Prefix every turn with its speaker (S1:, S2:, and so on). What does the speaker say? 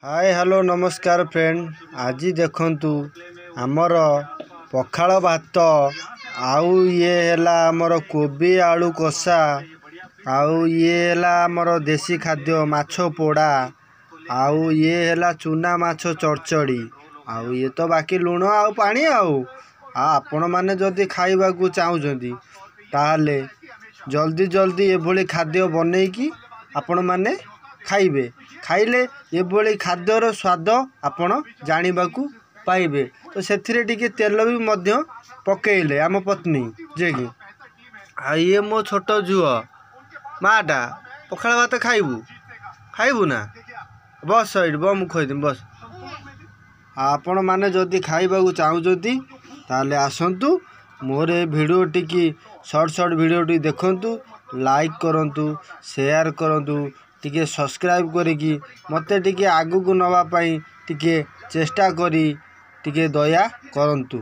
S1: Hi hello नमस्कार friend. आज देखंतु आमर पखाल भात आउ ये हैला आमर कोबी आलू कषा आउ ये हैला आमर देसी खाद्य माछ पोड़ा आउ ये हैला चूना माछ चरचड़ी आउ ये तो बाकी लुण आउ पानी आपण माने जदि खाइबा को चाहुचंती ताहले जल्दी जल्दी एभली खाद्य बनेकी आपण माने खाइबे। खाइले एभली खाद्यर स्वाद आपण जानिबाकू पाइबे। तो सेथिरे टिके तेल भी मध्य पकेइले आम पत्नी जे कि आ ये मो छोट झुओ माटा पखाल भात खाइबू ना बस सैड ब मु खोइदिम बस। आपण माने जदि खाइबाकू चाहुचंती ताले आसंतु मोर ए वीडियो टिकी शॉर्ट वीडियो देखंतु, लाइक करंतु, शेयर करंतु, टिके सब्सक्राइब करिकी मते टिके आगु को नवा पाई टिके चेष्टा करी टिके दया करंतु।